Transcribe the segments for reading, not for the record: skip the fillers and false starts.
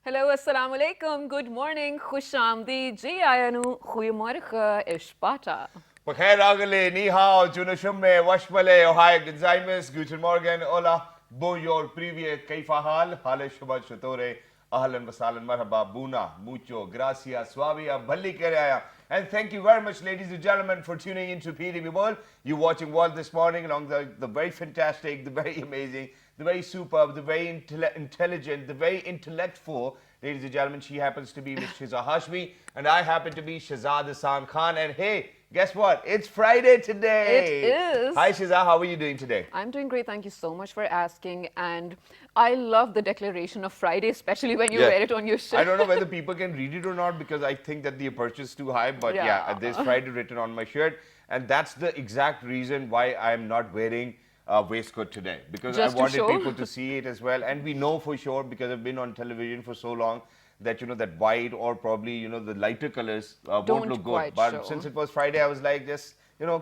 Hallo, assalamu alaikum, good morning, khush aamdeed, ji ayanu, goeiemorgen, Ishbata. Bakhair Agale, Ni Hao, Junashumme, Washmale, Ohio, Gonzaimus, Guten Morgen, Hola, Bonjour, Privyet, Kaifa Hal, Hale Shabbat Shatore, Ahlan Wasalan, Marhaba, Buna, Mucho, Gracias, Swavia, Bali Keraya. And thank you very much, ladies and gentlemen, for tuning into PTV World. You're watching World this morning along the very fantastic, the very amazing, the very superb, the very intelligent, the very intellectful. Ladies and gentlemen, she happens to be Miss Shiza Hashmi, and I happen to be Shazad Hassan Khan. And hey, guess what? It's Friday today. It is. Hi Shiza, how are you doing today? I'm doing great, thank you so much for asking. And I love the declaration of Friday, especially when you wear it on your shirt. I don't know whether people can read it or not because I think that the aperture is too high. But yeah, there's Friday written on my shirt. And that's the exact reason why I'm not wearing a waistcoat today, because I wanted people to see it as well. And we know for sure, because I've been on television for so long, that that white or probably the lighter colors won't look good. But since it was Friday, I was like, just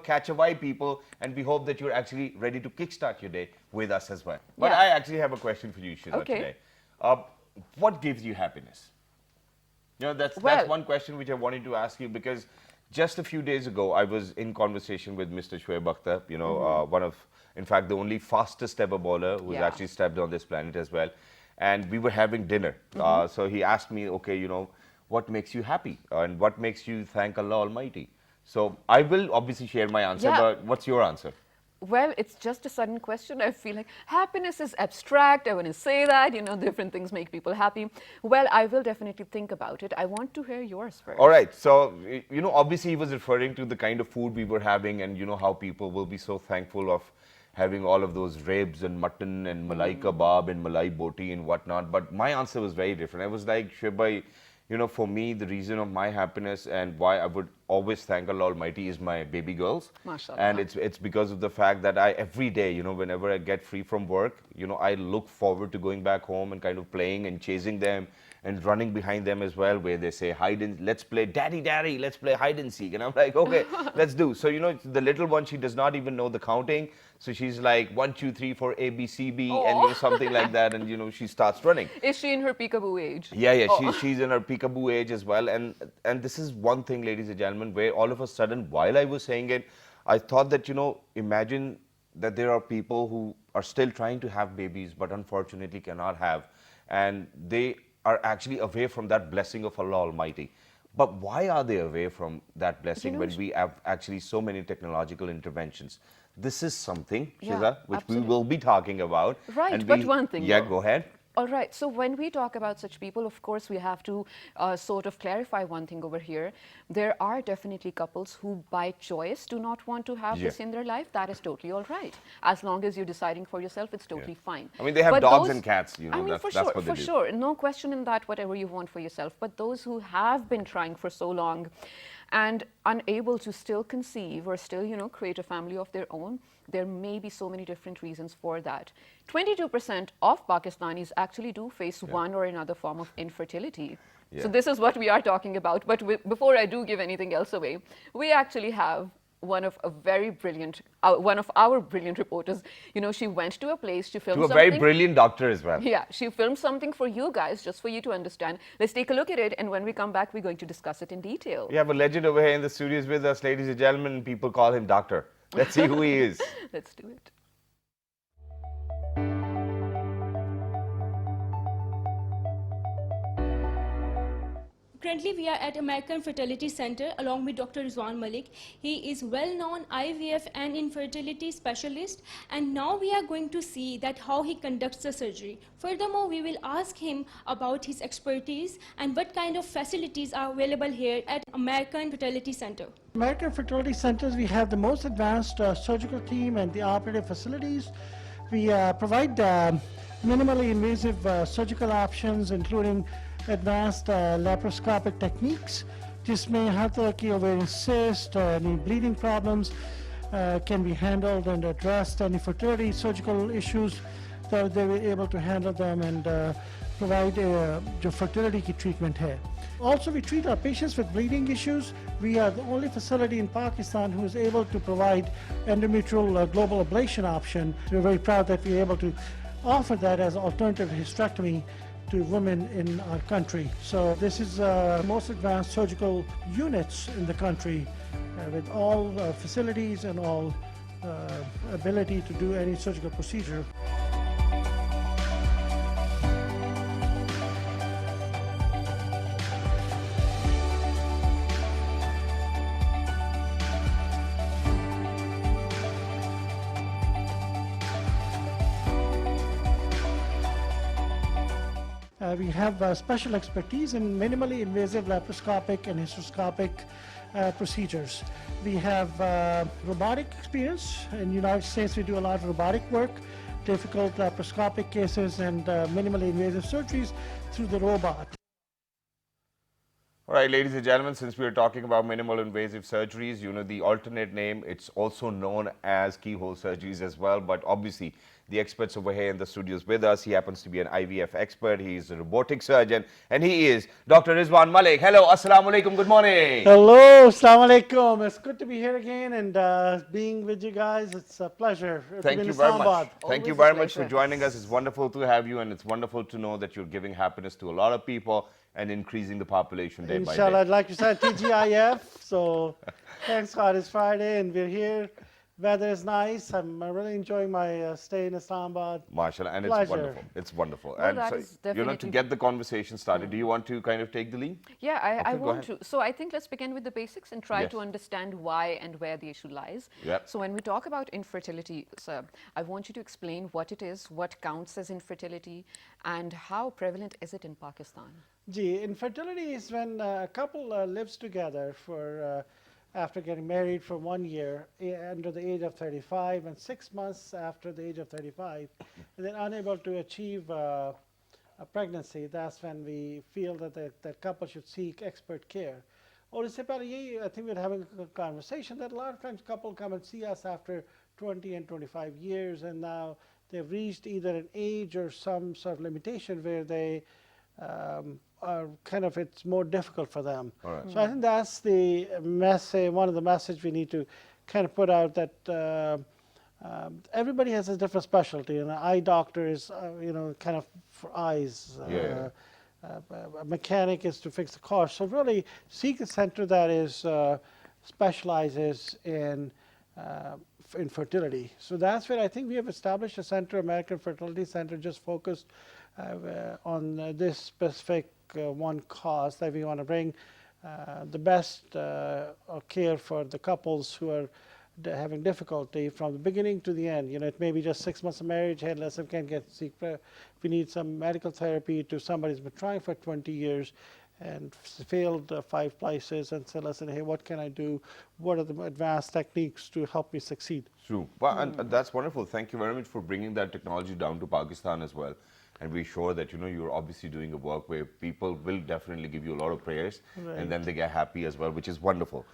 catch a vibe, people, and we hope that you're actually ready to kickstart your day with us as well. But I actually have a question for you, Shiza, today. What gives you happiness? That's one question which I wanted to ask you, because just a few days ago, I was in conversation with Mr. Shoaib Akhtar, one of, in fact, the only fastest ever bowler who's actually stepped on this planet as well. And we were having dinner. So he asked me, okay, what makes you happy? And what makes you thank Allah Almighty? So I will obviously share my answer, but what's your answer? Well, it's just a sudden question. I feel like happiness is abstract. I want to say that, different things make people happy. Well, I will definitely think about it. I want to hear yours first. All right. So, obviously he was referring to the kind of food we were having, and how people will be so thankful of having all of those ribs and mutton and malai kebab and malai boti and whatnot. But my answer was very different. I was like, Shoaib, for me, the reason of my happiness and why I would always thank Allah Almighty is my baby girls. MashaAllah. And it's because of the fact that I, every day, whenever I get free from work, I look forward to going back home and kind of playing and chasing them and running behind them as well, where they say, let's play, daddy, let's play hide and seek. And I'm like, okay, let's do. So, the little one, she does not even know the counting. So she's like 1, 2, 3, 4, A, B, C, B, and something like that. And, she starts running. Is she in her peekaboo age? Yeah, she's in her peekaboo age as well. And this is one thing, ladies and gentlemen, where all of a sudden, while I was saying it, I thought that, imagine that there are people who are still trying to have babies, but unfortunately cannot have. And they are actually away from that blessing of Allah Almighty. But why are they away from that blessing when we have actually so many technological interventions? This is something, Shiza, which we will be talking about. Right, but one thing. Yeah, go ahead. All right, so when we talk about such people, of course, we have to sort of clarify one thing over here. There are definitely couples who, by choice, do not want to have this in their life. That is totally all right. As long as you're deciding for yourself, it's totally fine. I mean, they have dogs and cats, I mean, for sure. No question in that, whatever you want for yourself. But those who have been trying for so long and unable to still conceive or still, create a family of their own, there may be so many different reasons for that. 22% of Pakistanis actually do face one or another form of infertility. So this is what we are talking about. But before I do give anything else away, we actually have one of our brilliant reporters. She went to a place to film something. To a very brilliant doctor as well. Yeah, she filmed something for you guys, just for you to understand. Let's take a look at it, and when we come back, we're going to discuss it in detail. We have a legend over here in the studios with us, ladies and gentlemen. People call him Doctor. Let's see who he is. Let's do it. Currently, we are at American Fertility Center along with Dr. Rizwan Malik. He is well-known IVF and infertility specialist, and now we are going to see that how he conducts the surgery. Furthermore, we will ask him about his expertise and what kind of facilities are available here at American Fertility Center. American Fertility Centers, we have the most advanced surgical team and the operative facilities. We provide minimally invasive surgical options, including advanced laparoscopic techniques. जिसमें हर तरह की ovarian cyst or any bleeding problems can be handled and addressed. Any fertility surgical issues, they were able to handle them and provide जो fertility की treatment है. Also, we treat our patients with bleeding issues. We are the only facility in Pakistan who is able to provide endometrial global ablation option. We're very proud that we're able to offer that as an alternative to hysterectomy to women in our country. So this is most advanced surgical units in the country with all facilities and all ability to do any surgical procedure. We have special expertise in minimally invasive laparoscopic and hysteroscopic procedures. We have robotic experience. In the United States, we do a lot of robotic work, difficult laparoscopic cases, and minimally invasive surgeries through the robot. All right, ladies and gentlemen, since we are talking about minimal invasive surgeries, you know, the alternate name, it's also known as keyhole surgeries as well, but obviously the experts over here in the studios with us. He happens to be an IVF expert. He is a robotic surgeon, and he is Dr. Rizwan Malik. Hello, assalamu alaikum, good morning. Hello, assalamu alaikum. It's good to be here again and being with you guys. It's a pleasure. Thank you very much. Thank you very much for joining us. It's wonderful to have you, and it's wonderful to know that you're giving happiness to a lot of people and increasing the population day by day. Inshallah, I'd like to say TGIF. So thanks God, it's Friday and we're here. Weather is nice. I'm really enjoying my stay in Islamabad. MashaAllah, and Pleasure. it's wonderful. It's wonderful. Well, and that so, is you know, to definitely- get the conversation started, do you want to kind of take the lead? Yeah, I go want ahead. to. So I think let's begin with the basics and try Yes. to understand why and where the issue lies. Yep. So when we talk about infertility, sir, I want you to explain what it is, what counts as infertility, and how prevalent is it in Pakistan? Infertility is when a couple lives together for after getting married for 1 year under the age of 35 and 6 months after the age of 35, and they're unable to achieve a pregnancy. That's when we feel that that couple should seek expert care. Or I think we're having a conversation that a lot of times couples come and see us after 20 and 25 years, and now they've reached either an age or some sort of limitation where they are kind of, it's more difficult for them. All right. So I think that's the message, one of the message we need to kind of put out, that everybody has a different specialty, and an eye doctor is, you know, kind of for eyes. A mechanic is to fix the car. So really seek a center that is specializes in fertility. So that's where I think we have established a center, American Fertility Center, just focused on this specific one cause, that we want to bring the best care for the couples who are having difficulty from the beginning to the end. You know, it may be just 6 months of marriage. Hey, listen, can't get seek. We need some medical therapy to somebody who's been trying for 20 years and failed 5 places, and say, listen, hey, what can I do? What are the advanced techniques to help me succeed? True. Well, and that's wonderful. Thank you very much for bringing that technology down to Pakistan as well. And we're sure that, you know, you're obviously doing a work where people will definitely give you a lot of prayers, and then they get happy as well, which is wonderful.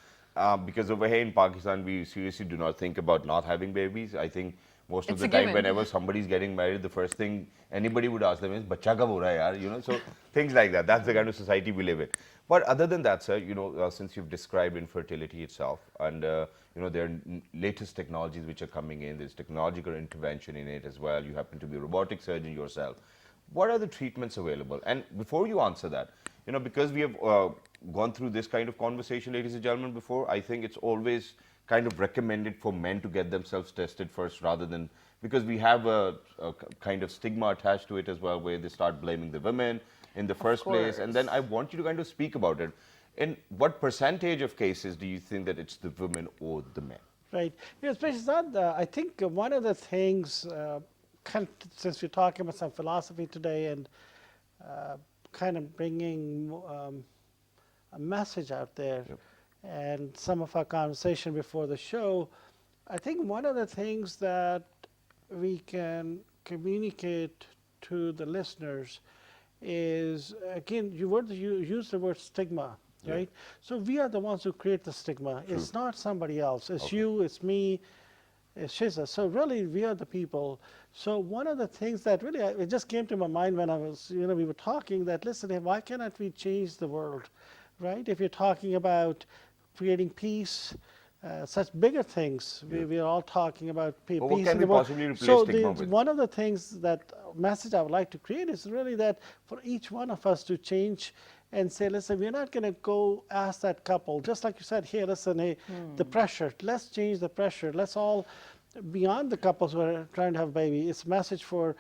Because over here in Pakistan, we seriously do not think about not having babies. I think most of the time, whenever somebody's getting married, the first thing anybody would ask them is, "Bacha kab ho raha hai, yaar?" You know, so things like that. That's the kind of society we live in. But other than that, sir, you know, since you've described infertility itself, and you know, there are latest technologies which are coming in. There's technological intervention in it as well. You happen to be a robotic surgeon yourself. What are the treatments available? And before you answer that, you know, because we have gone through this kind of conversation, ladies and gentlemen, before, I think it's always kind of recommended for men to get themselves tested first, rather than, because we have a kind of stigma attached to it as well, where they start blaming the women in the first place. And then I want you to kind of speak about it. In what percentage of cases do you think that it's the women or the men? Right. You know, especially that, I think one of the things, since we're talking about some philosophy today and kind of bringing a message out there, and some of our conversation before the show, I think one of the things that we can communicate to the listeners is, again, you use the word stigma, right? So we are the ones who create the stigma. True. It's not somebody else. It's you, it's me, it's Shiza. So really, we are the people. So one of the things that really, it just came to my mind when I was, you know, we were talking that, listen, why cannot we change the world, right? If you're talking about creating peace, such bigger things. We are all talking about peace. But what can we possibly replace So stigma with? one of the things, that message I would like to create is really that for each one of us to change and say, listen, we're not going to go ask that couple, just like you said, hey, listen, hey, the pressure, let's change the pressure. Let's all, beyond the couples who are trying to have a baby, it's a message for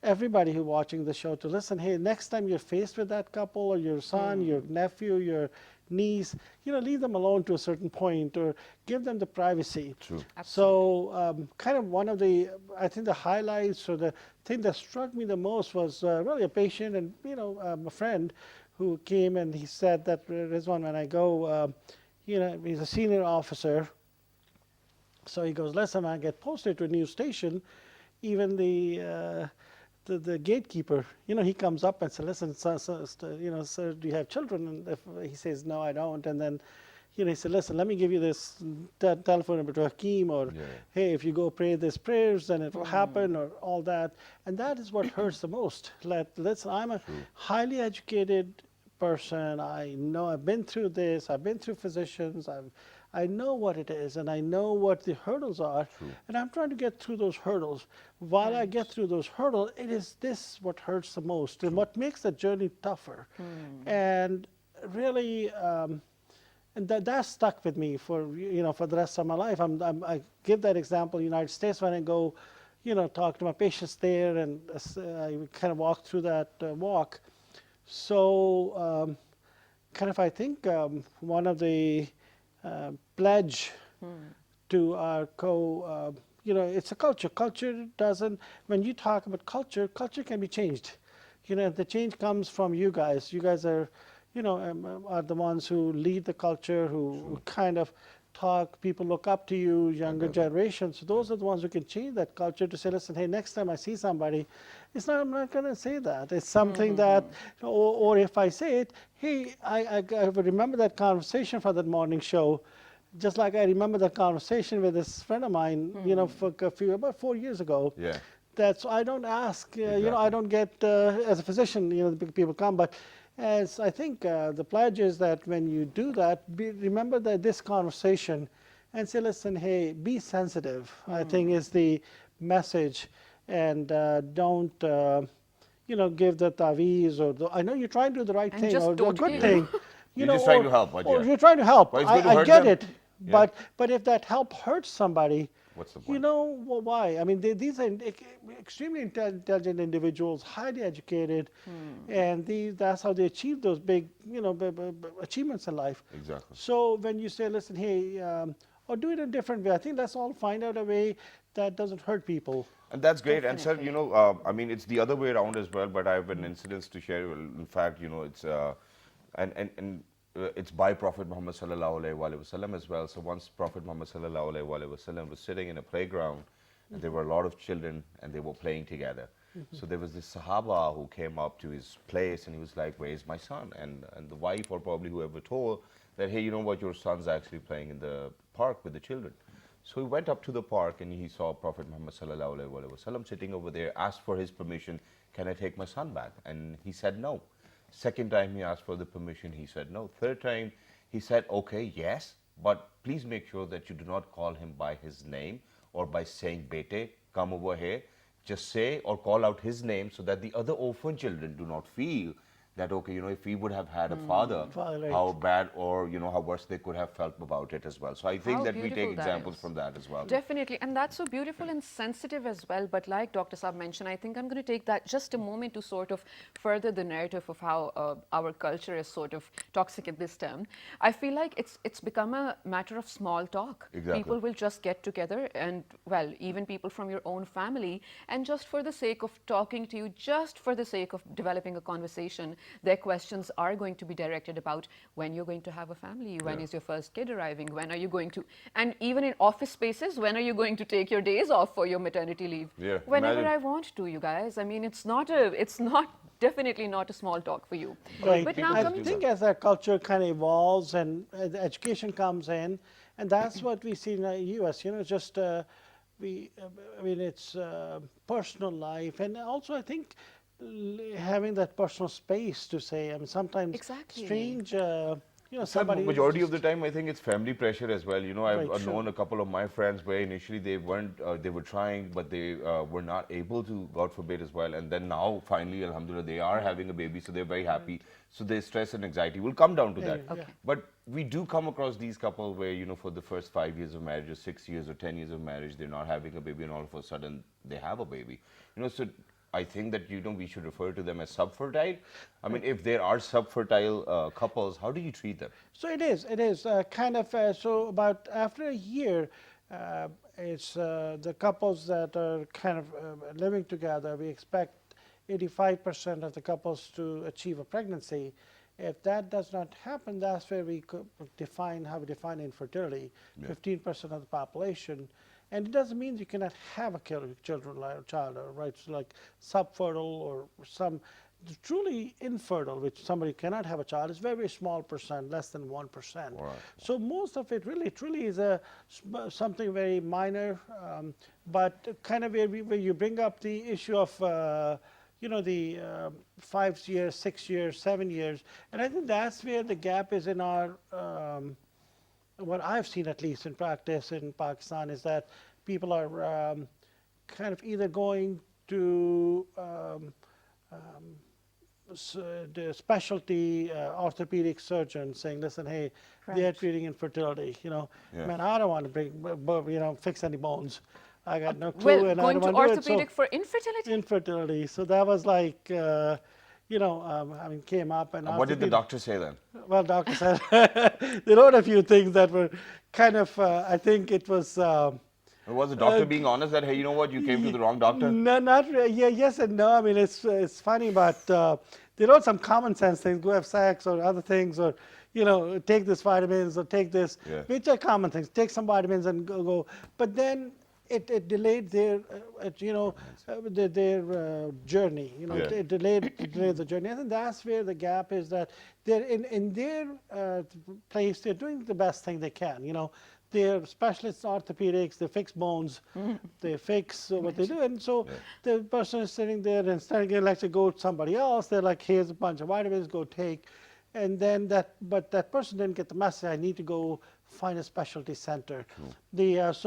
everybody who's watching the show to listen, hey, next time you're faced with that couple or your son, your nephew, your niece, leave them alone to a certain point or give them the privacy. True. So kind of one of the, I think the highlights or the thing that struck me the most was really a patient and, a friend who came and he said that, Rizwan, when I go, he's a senior officer. So he goes, listen, I get posted to a new station, even the gatekeeper, he comes up and says, listen, sir, do you have children? And if he says, no, I don't. And then, he said, listen, let me give you this telephone number to Hakeem, or, hey, if you go pray these prayers, then it will happen, or all that. And that is what hurts the most. Listen, I'm a highly educated person. I know I've been through this. I've been through physicians. I know what it is, and I know what the hurdles are, and I'm trying to get through those hurdles. While I get through those hurdles, it is this what hurts the most, and what makes the journey tougher. And really, and that stuck with me for for the rest of my life. I give that example. United States, when I go, talk to my patients there, and I kind of walk through that walk. So, kind of, I think one of the pledge to our it's a culture. Culture doesn't, when you talk about culture, culture can be changed. The change comes from you guys. You guys are, are the ones who lead the culture, who kind of talk, people look up to you, younger generations. So those are the ones who can change that culture to say, listen, hey, next time I see somebody, I'm not going to say that. It's something that, or if I say it, hey, I remember that conversation from that morning show, just like I remember that conversation with this friend of mine, for about 4 years ago. Yeah. That's, I don't ask, I don't get, as a physician, the people come, but as I think the pledge is that when you do that, remember this conversation and say, listen, hey, be sensitive, I think is the message. And don't, give the taweez or I know you're trying to do the right thing or the good thing. You're just trying to help. Or you're trying to help. I get it. Yeah. But if that help hurts somebody, what's the point? Well, why? I mean, these are extremely intelligent individuals, highly educated, and that's how they achieve those big, achievements in life. Exactly. So when you say, listen, hey, or do it in a different way, I think let's all find out a way that doesn't hurt people. And that's great. Definitely. And sir, I mean, it's the other way around as well, but I have an incident to share. In fact, it's, it's by Prophet Muhammad sallallahu alaihi wasallam as well. So once Prophet Muhammad sallallahu alaihi wasallam was sitting in a playground, and there were a lot of children, and they were playing together. So there was this Sahaba who came up to his place, and he was like, "Where's my son?" And the wife, or probably whoever, told that, "Hey, you know what? Your son's actually playing in the park with the children." So he went up to the park, and he saw Prophet Muhammad sallallahu alaihi wasallam sitting over there, asked for his permission, "Can I take my son back?" And he said no. Second time he asked for the permission, he said no. Third time he said, okay, yes, but please make sure that you do not call him by his name or by saying, bete, come over here. Just say or call out his name so that the other orphan children do not feel that, okay, if he would have had a father, how bad or, how worse they could have felt about it as well. So I think that we take examples from that as well. Definitely. And that's so beautiful and sensitive as well. But like Dr. Saab mentioned, I think I'm going to take that just a moment to sort of further the narrative of how our culture is sort of toxic at this term. I feel like it's become a matter of small talk. Exactly. People will just get together and, well, even people from your own family, and just for the sake of talking to you, just for the sake of developing a conversation, their questions are going to be directed about when you're going to have a family, when is your first kid arriving, when are you going to, and even in office spaces, when are you going to take your days off for your maternity leave? Yeah, whenever I want to, you guys. I mean, it's definitely not a small talk for you. Right. But now I think as our culture kind of evolves and the education comes in, and that's what we see in the U.S., just I mean, it's personal life, and also I think having that personal space to say, I mean, sometimes strange somebody. Majority of the time, I think it's family pressure as well. I've Right, sure. known a couple of my friends where initially they weren't, they were trying, but they were not able to, God forbid, as well. And then now, finally, alhamdulillah, they are having a baby, so they're very happy. So their stress and anxiety will come down to that. Okay. But we do come across these couples where, for the first 5 years of marriage or 6 years or 10 years of marriage, they're not having a baby, and all of a sudden they have a baby. So I think that, we should refer to them as subfertile. I mean, if there are subfertile couples, how do you treat them? So it is kind of, so about after a year, it's the couples that are kind of living together, we expect 85% of the couples to achieve a pregnancy. If that does not happen, that's where we could define how we define infertility, 15% of the population. And it doesn't mean you cannot have a child, right? So like subfertile or some truly infertile, which somebody cannot have a child, is very, very small percent, less than 1%. Right. So most of it really truly is something very minor, but kind of where you bring up the issue of the 5 years, 6 years, 7 years, and I think that's where the gap is in our what I've seen, at least in practice in Pakistan, is that people are kind of either going to the specialty orthopedic surgeon saying, listen, hey, they're treating infertility. Man, I don't want to fix any bones. I got no clue. Well, and going I don't to want orthopedic to for infertility? Infertility. So that was like, came up. And what did the doctor say then? Well, doctor said they wrote a few things that were kind of, I think it was. Was the doctor being honest that, hey, you know what, you came to the wrong doctor? No, not really. Yeah, yes and no. I mean, it's funny, but they wrote some common sense things: go have sex or other things, or take this vitamins or take this, which are common things. Take some vitamins and go. But then it delayed their, their journey. It delayed the journey. I think that's where the gap is. That they're in their place. They're doing the best thing they can. They're specialists in orthopedics. They fix bones. They fix what they do. And so the person is sitting there, and instead of getting like to go to somebody else, they're like, here's a bunch of vitamins, go take. And then but that person didn't get the message. I need to go find a specialty center. That's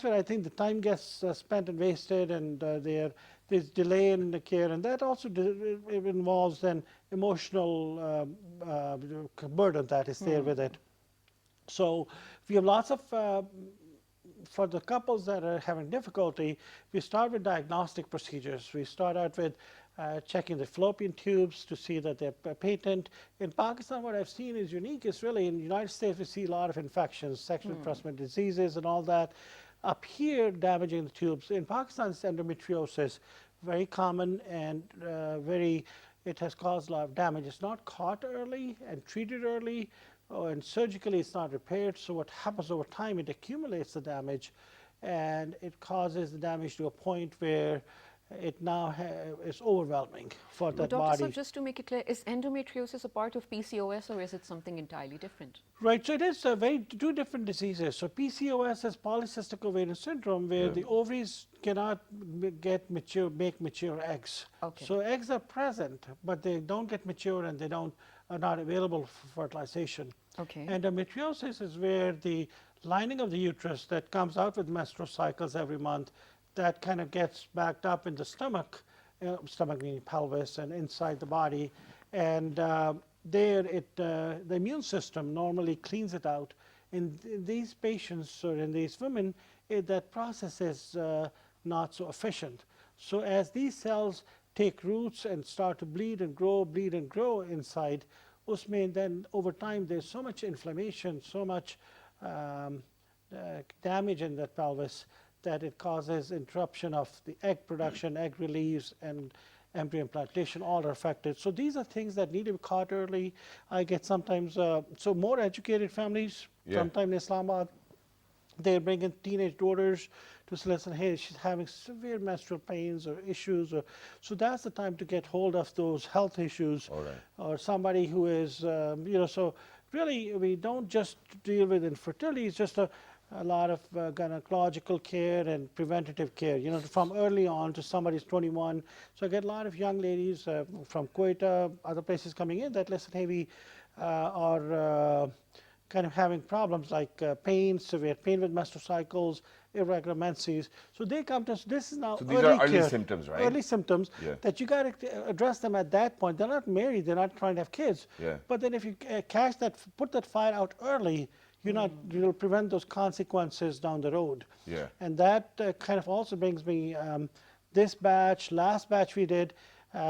where I think the time gets spent and wasted, and there's delay in the care, and that also it involves then emotional burden that is there with it. So we have lots of, for the couples that are having difficulty, we start with diagnostic procedures. We start out with checking the fallopian tubes to see that they're patent. In Pakistan, what I've seen is unique. Is really in the United States, we see a lot of infections, sexually transmitted diseases and all that. Up here, damaging the tubes. In Pakistan, it's endometriosis, very common and it has caused a lot of damage. It's not caught early and treated early, and surgically it's not repaired. So what happens over time, it accumulates the damage, and it causes the damage to a point where it now is overwhelming for that Dr. body. So just to make it clear, is endometriosis a part of PCOS, or is it something entirely different? Right, so it is two different diseases. So PCOS is polycystic ovarian syndrome, where the ovaries cannot make mature eggs. Okay. So eggs are present, but they don't get mature, and they are not available for fertilization. Okay. Endometriosis is where the lining of the uterus that comes out with menstrual cycles every month, that kind of gets backed up in the stomach, stomach meaning pelvis, and inside the body, and there the immune system normally cleans it out. In these patients or in these women, that process is not so efficient. So as these cells take roots and start to bleed and grow inside, then over time there's so much inflammation, so much damage in that pelvis, that it causes interruption of the egg production, egg release, and embryo implantation, all are affected. So these are things that need to be caught early. I get sometimes, so more educated families, sometimes in Islamabad, they bring in teenage daughters to say, listen, hey, she's having severe menstrual pains or issues. So that's the time to get hold of those health issues. All right. Or somebody who is, so really we don't just deal with infertility, it's just a lot of gynecological care and preventative care, you know, from early on to somebody's 21. So I get a lot of young ladies from Quetta, other places coming in that listen, hey, we are kind of having problems like pain, severe pain with menstrual cycles, irregular menses. So they come to us. This is now So these are early care, symptoms, right? early symptoms that you got to address them at that point. They're not married. They're not trying to have kids. But then if you catch that, put that fire out early, you'll prevent those consequences down the road. And that kind of also brings me this batch, last batch we did.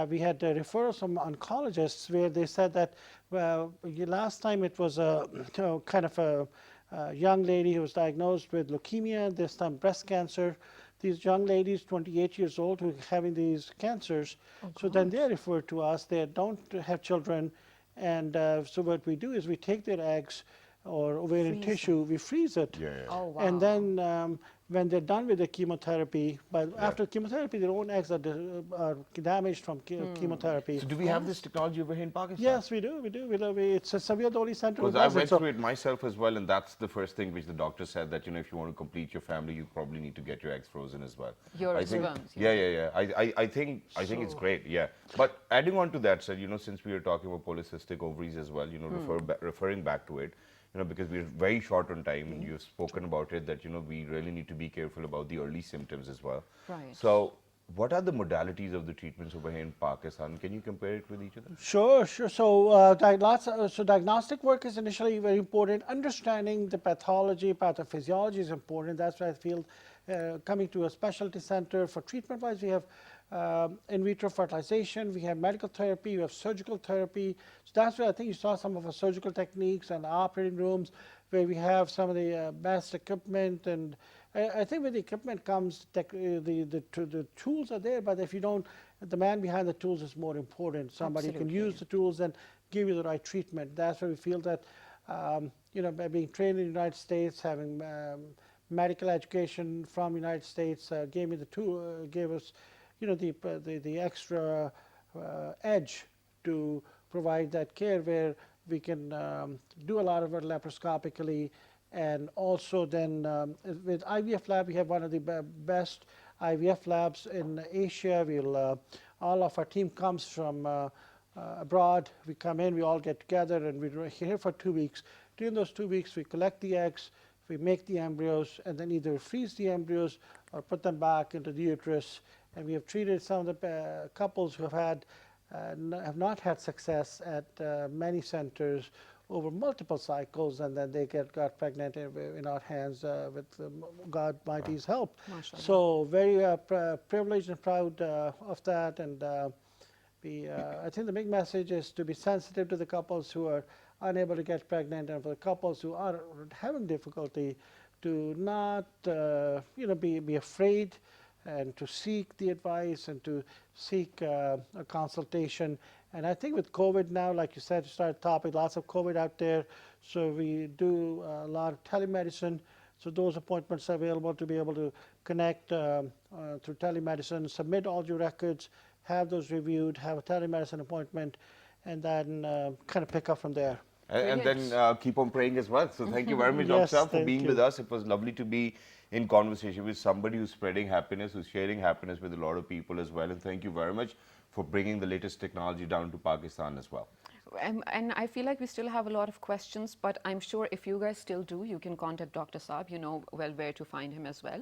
We had referrals from oncologists where they said that last time it was a kind of a young lady who was diagnosed with leukemia, this time breast cancer. These young ladies, 28 years old, who are having these cancers. So then they're referred to us. They don't have children. And so what we do is we take their eggs or ovarian tissue, we freeze it. Oh, wow. And then when they're done with the chemotherapy, but after chemotherapy, their own eggs are damaged from chemotherapy. So do we have this technology over here in Pakistan? Yes, we do. We are the only center. Because I went through it myself as well, and that's the first thing which the doctor said, that if you want to complete your family, you probably need to get your eggs frozen as well. Your sperms. I think it's great. Yeah. But adding on to that, sir, since we were talking about polycystic ovaries as well, referring back to it. Because we're very short on time, and you've spoken about it, that, we really need to be careful about the early symptoms as well. Right. So what are the modalities of the treatments over here in Pakistan? Can you compare it with each other? Sure. So diagnostic work is initially very important. Understanding the pathology, pathophysiology is important. That's why I feel coming to a specialty center for treatment-wise, we have in-vitro fertilization, we have medical therapy, we have surgical therapy. So that's where I think you saw some of our surgical techniques and operating rooms where we have some of the best equipment. And I think with the equipment comes the tools are there, but if you don't, the man behind the tools is more important. Somebody can use the tools and give you the right treatment. That's where we feel that, by being trained in the United States, having medical education from the United States gave us the extra edge to provide that care where we can do a lot of it laparoscopically. And also then with IVF lab, we have one of the best IVF labs in Asia. All of our team comes from abroad. We come in, we all get together, and we're here for 2 weeks. During those 2 weeks, we collect the eggs, we make the embryos, and then either freeze the embryos or put them back into the uterus. And we have treated some of the couples who have not had success at many centers over multiple cycles, and then they got pregnant in our hands with God Mighty's help. So very privileged and proud of that. And I think the big message is to be sensitive to the couples who are unable to get pregnant, and for the couples who are having difficulty, to not be afraid, and to seek the advice and to seek a consultation. And I think with COVID now, like you said, to start a topic, lots of COVID out there. So we do a lot of telemedicine. So those appointments are available to be able to connect through telemedicine, submit all your records, have those reviewed, have a telemedicine appointment, and then kind of pick up from there. And then keep on praying as well. So thank you very much, Dr. Saab, for being with us. It was lovely to be in conversation with somebody who's spreading happiness, who's sharing happiness with a lot of people as well. And thank you very much for bringing the latest technology down to Pakistan as well. And I feel like we still have a lot of questions, but I'm sure if you guys still do, you can contact Dr. Saab. You know well where to find him as well.